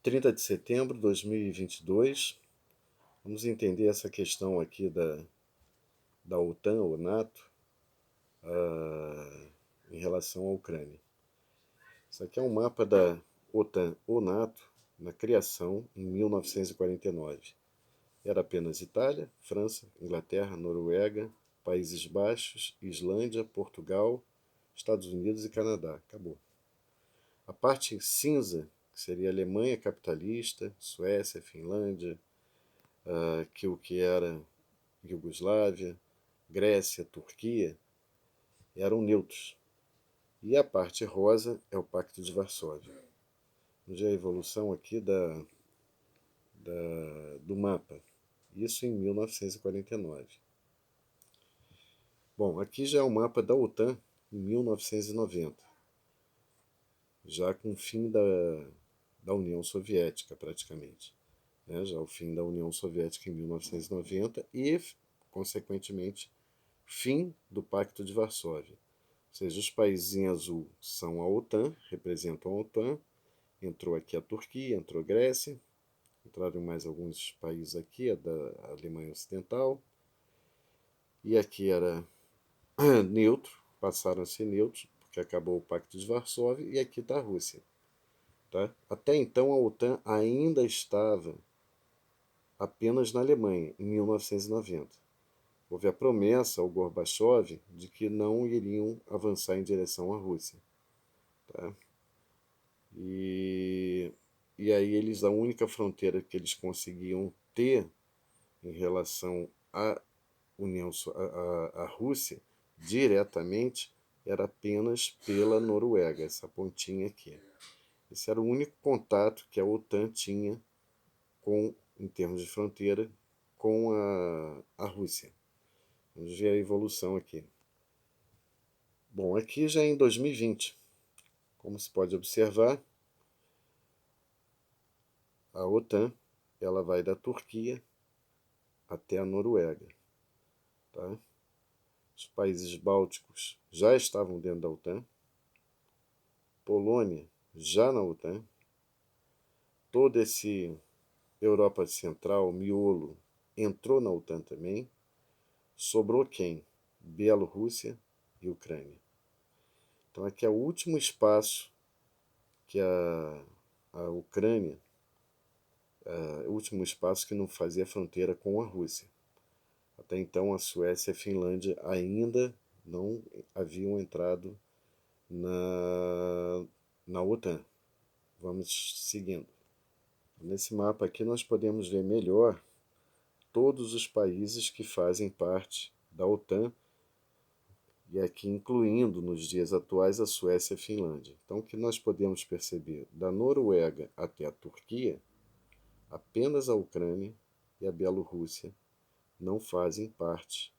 30 de setembro de 2022. Vamos entender essa questão aqui da OTAN, ou NATO, em relação à Ucrânia. Isso aqui é um mapa da OTAN ou NATO na criação em 1949. Era apenas Itália, França, Inglaterra, Noruega, Países Baixos, Islândia, Portugal, Estados Unidos e Canadá. Acabou. A parte cinza, que seria Alemanha capitalista, Suécia, Finlândia, que o que era Iugoslávia, Grécia, Turquia, eram neutros. E a parte rosa é o Pacto de Varsóvia. Vamos ver a evolução aqui do mapa. Isso em 1949. Bom, aqui já é o mapa da OTAN em 1990, já com o fim da União Soviética, praticamente. Né? Já o fim da União Soviética em 1990 e, consequentemente, fim do Pacto de Varsóvia. Ou seja, os países em azul são a OTAN, representam a OTAN. Entrou aqui a Turquia, entrou a Grécia, entraram mais alguns países aqui, a da Alemanha Ocidental. E aqui era neutro, passaram a ser neutros, porque acabou o Pacto de Varsóvia, e aqui está a Rússia. Tá? Até então a OTAN ainda estava apenas na Alemanha, em 1990. Houve a promessa ao Gorbachev de que não iriam avançar em direção à Rússia. Tá? E aí eles, a única fronteira que eles conseguiam ter em relação à à Rússia diretamente era apenas pela Noruega, essa pontinha aqui. Esse era o único contato que a OTAN tinha em termos de fronteira com a Rússia. Vamos ver a evolução aqui. Bom, aqui já é em 2020. Como se pode observar, a OTAN ela vai da Turquia até a Noruega. Tá? Os países bálticos já estavam dentro da OTAN. Polônia já na OTAN. Todo esse Europa Central, miolo, entrou na OTAN também. Sobrou quem? Bielorrússia e Ucrânia. Então aqui é o último espaço que a Ucrânia, o último espaço que não fazia fronteira com a Rússia. Até então a Suécia e a Finlândia ainda não haviam entrado na OTAN. Vamos seguindo. Nesse mapa aqui nós podemos ver melhor todos os países que fazem parte da OTAN, e aqui incluindo nos dias atuais a Suécia e a Finlândia. Então o que nós podemos perceber? Da Noruega até a Turquia, apenas a Ucrânia e a Bielorrússia não fazem parte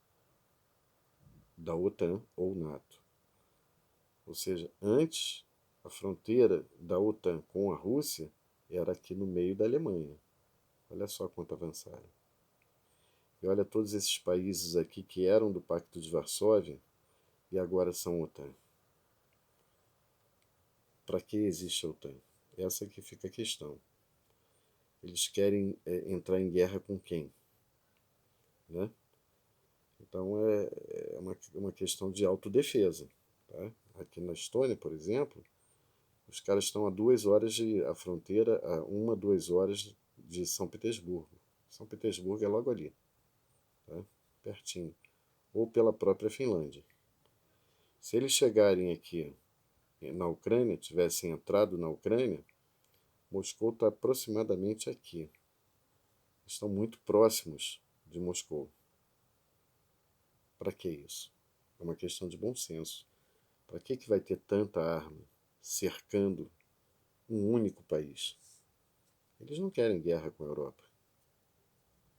da OTAN ou NATO. Ou seja, antes a fronteira da OTAN com a Rússia era aqui no meio da Alemanha. Olha só quanto avançaram. E olha todos esses países aqui que eram do Pacto de Varsóvia e agora são OTAN. Para que existe a OTAN? Essa que fica a questão. Eles querem entrar em guerra com quem? Né? Então é uma questão de autodefesa. Tá? Aqui na Estônia, por exemplo, os caras estão a 2 horas a fronteira, a 1, 2 horas de São Petersburgo. São Petersburgo é logo ali, tá? Pertinho. Ou pela própria Finlândia. Se eles chegarem aqui na Ucrânia, tivessem entrado na Ucrânia, Moscou está aproximadamente aqui. Estão muito próximos de Moscou. Para que isso? É uma questão de bom senso. Para que vai ter tanta arma cercando um único país? Eles não querem guerra com a Europa.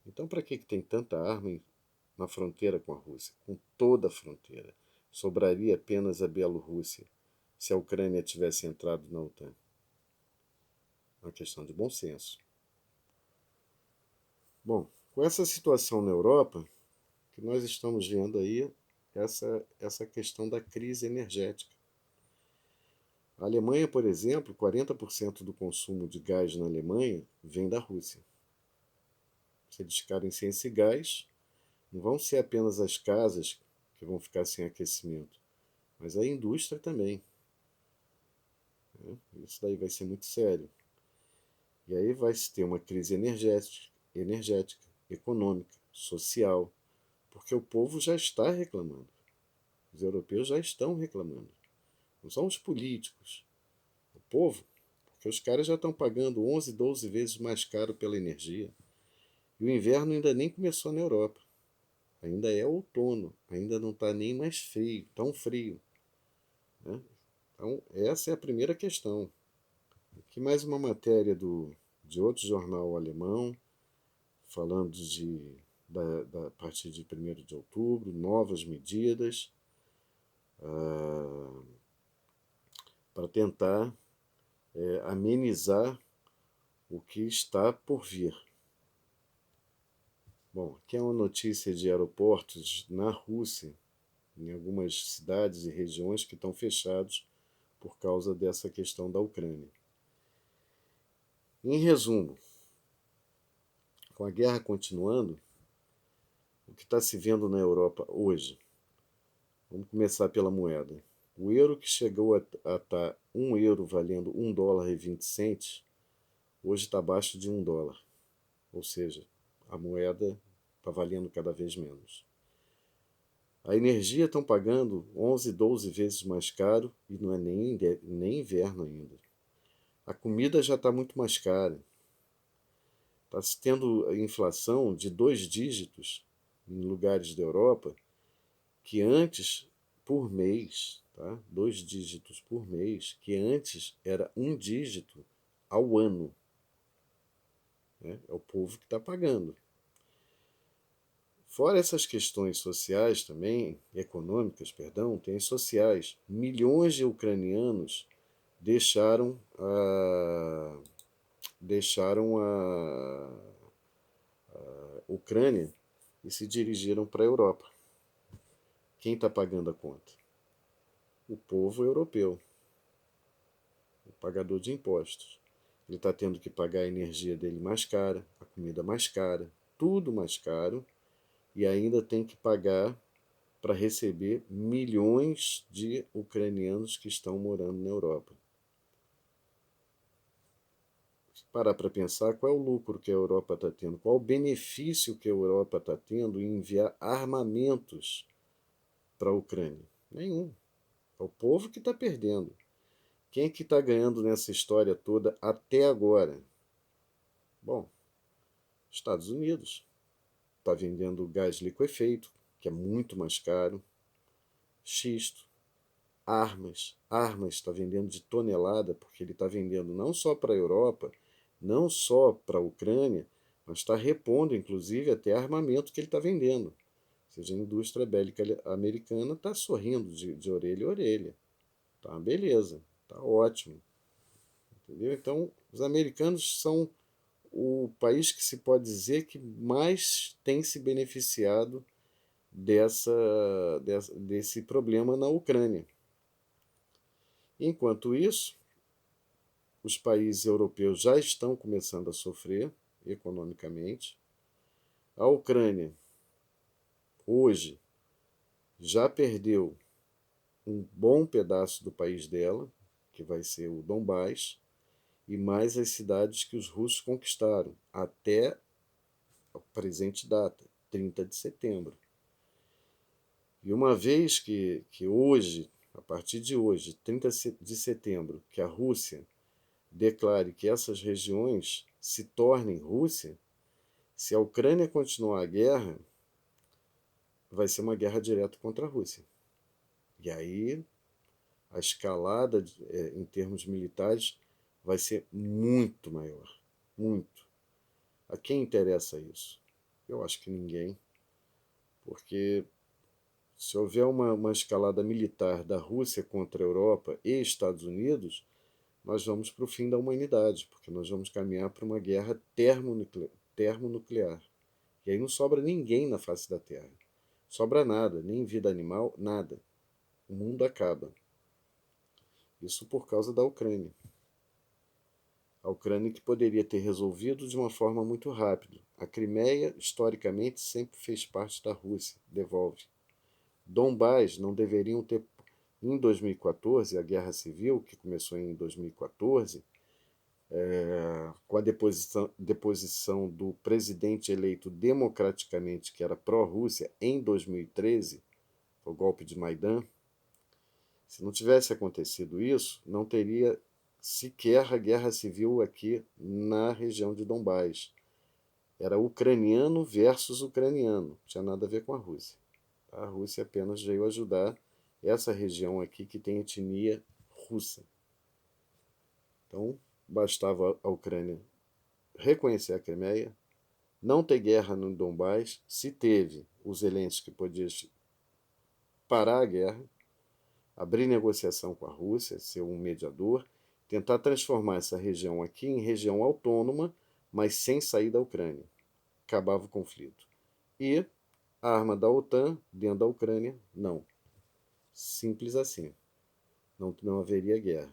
Então, para que tem tanta arma na fronteira com a Rússia? Com toda a fronteira. Sobraria apenas a Bielorrússia se a Ucrânia tivesse entrado na OTAN. É uma questão de bom senso. Bom, com essa situação na Europa, que nós estamos vendo aí essa questão da crise energética. A Alemanha, por exemplo, 40% do consumo de gás na Alemanha vem da Rússia. Se eles ficarem sem esse gás, não vão ser apenas as casas que vão ficar sem aquecimento, mas a indústria também. Né? Isso daí vai ser muito sério. E aí vai se ter uma crise energética, econômica, social, porque o povo já está reclamando. Os europeus já estão reclamando. Não são os políticos, o povo, porque os caras já estão pagando 11, 12 vezes mais caro pela energia. E o inverno ainda nem começou na Europa. Ainda é outono, ainda não está nem mais frio, tão frio. Né? Então, essa é a primeira questão. Aqui mais uma matéria de outro jornal alemão, falando da partir de 1º de outubro, novas medidas para tentar amenizar o que está por vir. Bom, aqui é uma notícia de aeroportos na Rússia, em algumas cidades e regiões que estão fechados por causa dessa questão da Ucrânia. Em resumo, com a guerra continuando, o que está se vendo na Europa hoje? Vamos começar pela moeda. O euro, que chegou a estar 1 euro valendo $1,20, hoje está abaixo de $1. Ou seja, a moeda está valendo cada vez menos. A energia estão pagando 11, 12 vezes mais caro e não é nem inverno ainda. A comida já está muito mais cara. Está se tendo inflação de 2 dígitos em lugares da Europa que antes, por mês, tá? 2 dígitos por mês, que antes era 1 dígito ao ano. Né? É o povo que está pagando. Fora essas questões sociais também, econômicas, perdão, tem as sociais. Milhões de ucranianos deixaram a Ucrânia e se dirigiram para a Europa. Quem está pagando a conta? O povo europeu, o pagador de impostos. Ele está tendo que pagar a energia dele mais cara, a comida mais cara, tudo mais caro, e ainda tem que pagar para receber milhões de ucranianos que estão morando na Europa. Se parar para pensar, qual é o lucro que a Europa está tendo? Qual o benefício que a Europa está tendo em enviar armamentos para a Ucrânia? Nenhum. É o povo que está perdendo. Quem é que está ganhando nessa história toda até agora? Bom, Estados Unidos. Está vendendo gás liquefeito, que é muito mais caro. Xisto. Armas está vendendo de tonelada, porque ele está vendendo não só para a Europa, não só para a Ucrânia, mas está repondo, inclusive, até armamento que ele está vendendo. Ou seja, a indústria bélica americana está sorrindo de orelha a orelha. Tá, beleza, tá ótimo. Entendeu? Então, os americanos são o país que se pode dizer que mais tem se beneficiado desse problema na Ucrânia. Enquanto isso, os países europeus já estão começando a sofrer economicamente. A Ucrânia, hoje, já perdeu um bom pedaço do país dela, que vai ser o Donbás, e mais as cidades que os russos conquistaram até a presente data, 30 de setembro. E uma vez que hoje, a partir de hoje, 30 de setembro, que a Rússia declare que essas regiões se tornem Rússia, se a Ucrânia continuar a guerra, vai ser uma guerra direta contra a Rússia. E aí a escalada em termos militares vai ser muito maior. Muito. A quem interessa isso? Eu acho que ninguém. Porque se houver uma escalada militar da Rússia contra a Europa e Estados Unidos, nós vamos para o fim da humanidade, porque nós vamos caminhar para uma guerra termonuclear. E aí não sobra ninguém na face da Terra. Sobra nada, nem vida animal, nada. O mundo acaba. Isso por causa da Ucrânia. A Ucrânia que poderia ter resolvido de uma forma muito rápida. A Crimeia, historicamente, sempre fez parte da Rússia. Devolve. Donbás não deveriam ter. Em 2014, a Guerra Civil, que começou em 2014, com a deposição do presidente eleito democraticamente, que era pró-Rússia, em 2013, o golpe de Maidan. Se não tivesse acontecido isso, não teria sequer a guerra civil aqui na região de Donbás. Era ucraniano versus ucraniano, não tinha nada a ver com a Rússia. A Rússia apenas veio ajudar essa região aqui que tem etnia russa. Então, bastava a Ucrânia reconhecer a Crimeia, não ter guerra no Donbás. Se teve, o Zelensky podia parar a guerra, abrir negociação com a Rússia, ser um mediador, tentar transformar essa região aqui em região autônoma, mas sem sair da Ucrânia. Acabava o conflito. E a arma da OTAN dentro da Ucrânia, não. Simples assim. Não haveria guerra.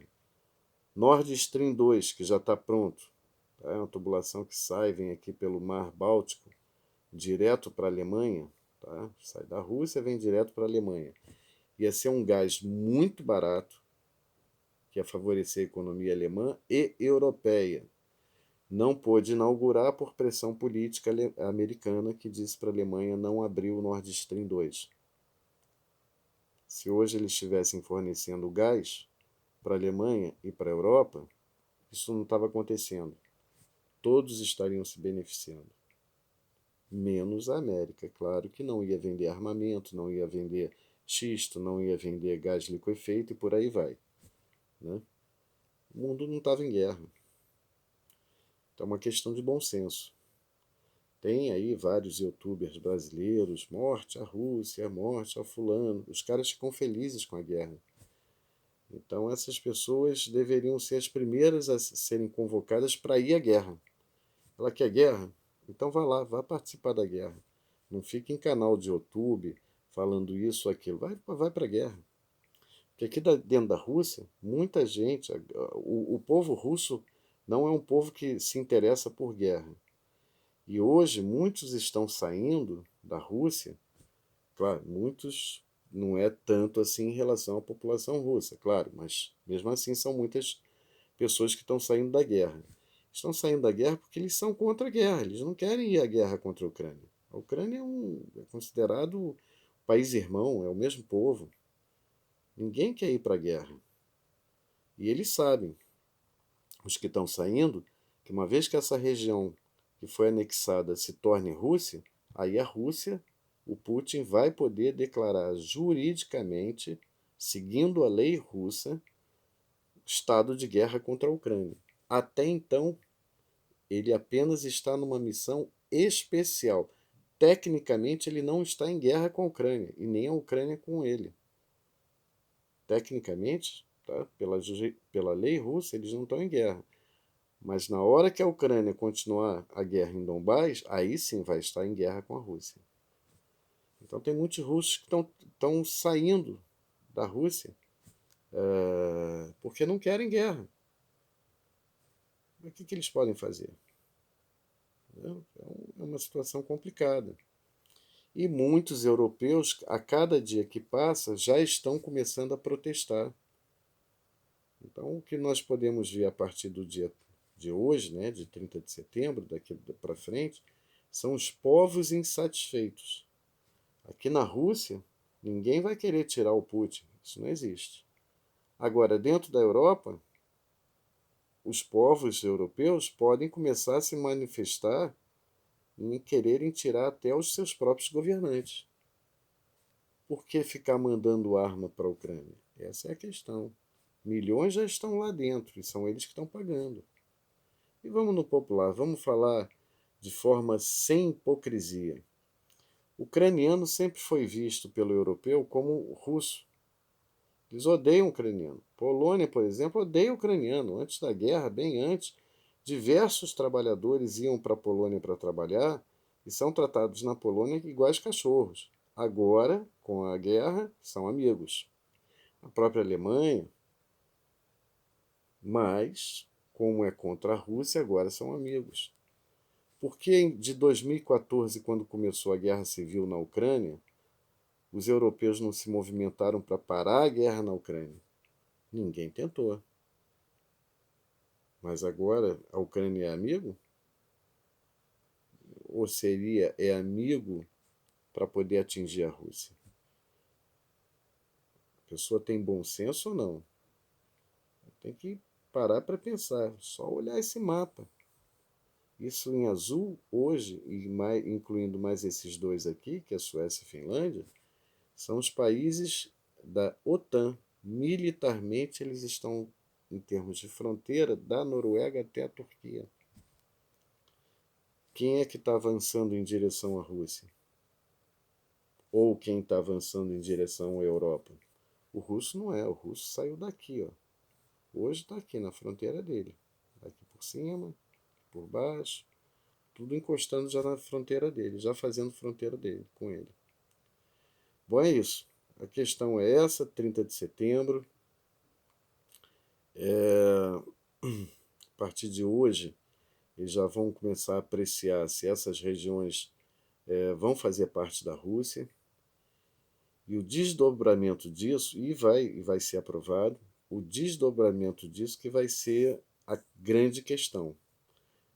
Nord Stream 2, que já está pronto. Tá? É uma tubulação que sai, vem aqui pelo Mar Báltico, direto para a Alemanha. Tá? Sai da Rússia, vem direto para a Alemanha. Ia ser um gás muito barato, que ia favorecer a economia alemã e europeia. Não pôde inaugurar por pressão política americana, que disse para a Alemanha não abrir o Nord Stream 2. Se hoje eles estivessem fornecendo gás para a Alemanha e para a Europa, isso não estava acontecendo. Todos estariam se beneficiando. Menos a América. Claro que não ia vender armamento, não ia vender xisto, não ia vender gás liquefeito e por aí vai. Né? O mundo não estava em guerra. Então é uma questão de bom senso. Tem aí vários youtubers brasileiros, morte à Rússia, morte ao fulano. Os caras ficam felizes com a guerra. Então essas pessoas deveriam ser as primeiras a serem convocadas para ir à guerra. Ela quer guerra? Então vá lá, vá participar da guerra. Não fique em canal de YouTube falando isso ou aquilo. Vai para a guerra. Porque aqui dentro da Rússia, muita gente, o povo russo não é um povo que se interessa por guerra. E hoje muitos estão saindo da Rússia, claro, muitos não é tanto assim em relação à população russa, claro, mas mesmo assim são muitas pessoas que estão saindo da guerra. Estão saindo da guerra porque eles são contra a guerra, eles não querem ir à guerra contra a Ucrânia. A Ucrânia é considerado país irmão, é o mesmo povo. Ninguém quer ir para a guerra. E eles sabem, os que estão saindo, que uma vez que essa região que foi anexada se torne Rússia, aí a Rússia, o Putin vai poder declarar juridicamente, seguindo a lei russa, estado de guerra contra a Ucrânia. Até então, ele apenas está numa missão especial. Tecnicamente, ele não está em guerra com a Ucrânia, e nem a Ucrânia com ele. Tecnicamente, tá? Pela lei russa, eles não estão em guerra. Mas na hora que a Ucrânia continuar a guerra em Donbás, aí sim vai estar em guerra com a Rússia. Então tem muitos russos que estão saindo da Rússia porque não querem guerra. Mas o que eles podem fazer? É uma situação complicada. E muitos europeus, a cada dia que passa, já estão começando a protestar. Então, o que nós podemos ver a partir do dia de hoje, né, de 30 de setembro, daqui para frente, são os povos insatisfeitos. Aqui na Rússia, ninguém vai querer tirar o Putin. Isso não existe. Agora, dentro da Europa, os povos europeus podem começar a se manifestar em quererem tirar até os seus próprios governantes. Por que ficar mandando arma para a Ucrânia? Essa é a questão. Milhões já estão lá dentro e são eles que estão pagando. E vamos no popular, vamos falar de forma sem hipocrisia. O ucraniano sempre foi visto pelo europeu como russo. Eles odeiam o ucraniano. Polônia, por exemplo, odeia o ucraniano. Antes da guerra, bem antes, diversos trabalhadores iam para a Polônia para trabalhar e são tratados na Polônia iguais cachorros. Agora, com a guerra, são amigos. A própria Alemanha, Mas, como é contra a Rússia, agora são amigos. Por que de 2014, quando começou a guerra civil na Ucrânia, os europeus não se movimentaram para parar a guerra na Ucrânia? Ninguém tentou. Mas agora a Ucrânia é amigo? Ou é amigo para poder atingir a Rússia? A pessoa tem bom senso ou não? Tem que parar para pensar, só olhar esse mapa. Isso em azul hoje, e mais, incluindo mais esses dois aqui, que é a Suécia e a Finlândia, são os países da OTAN. Militarmente eles estão, em termos de fronteira, da Noruega até a Turquia. Quem é que está avançando em direção à Rússia? Ou quem está avançando em direção à Europa? O russo não é, o russo saiu daqui, ó. Hoje está aqui na fronteira dele. Aqui por cima, por baixo, tudo encostando já na fronteira dele, já fazendo fronteira dele com ele. Bom, é isso. A questão é essa, 30 de setembro. A partir de hoje, eles já vão começar a apreciar se essas regiões vão fazer parte da Rússia. E o desdobramento disso, e vai ser aprovado, o desdobramento disso que vai ser a grande questão.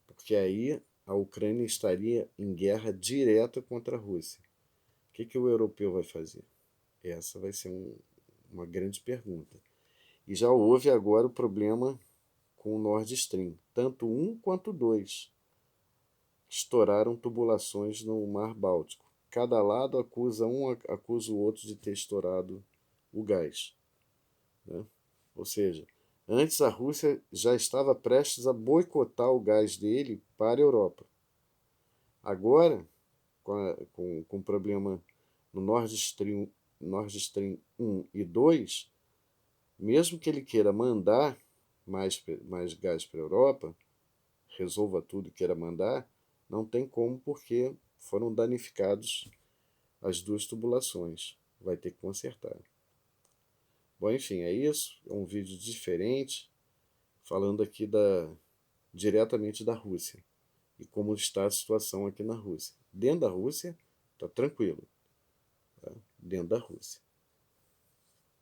Porque aí a Ucrânia estaria em guerra direta contra a Rússia. O que o europeu vai fazer? Essa vai ser uma grande pergunta. E já houve agora o problema com o Nord Stream. Tanto um quanto dois estouraram tubulações no Mar Báltico. Cada lado acusa o outro de ter estourado o gás. Né? Ou seja, antes a Rússia já estava prestes a boicotar o gás dele para a Europa. Agora, com o problema no Nord Stream 1 e 2, mesmo que ele queira mandar mais gás para a Europa, resolva tudo e queira mandar, não tem como porque foram danificados as duas tubulações. Vai ter que consertar. Bom, enfim, é isso. É um vídeo diferente, falando aqui diretamente da Rússia e como está a situação aqui na Rússia. Dentro da Rússia, está tranquilo. Tá? Dentro da Rússia.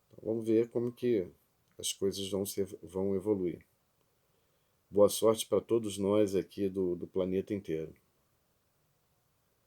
Então, vamos ver como que as coisas vão evoluir. Boa sorte para todos nós aqui do planeta inteiro.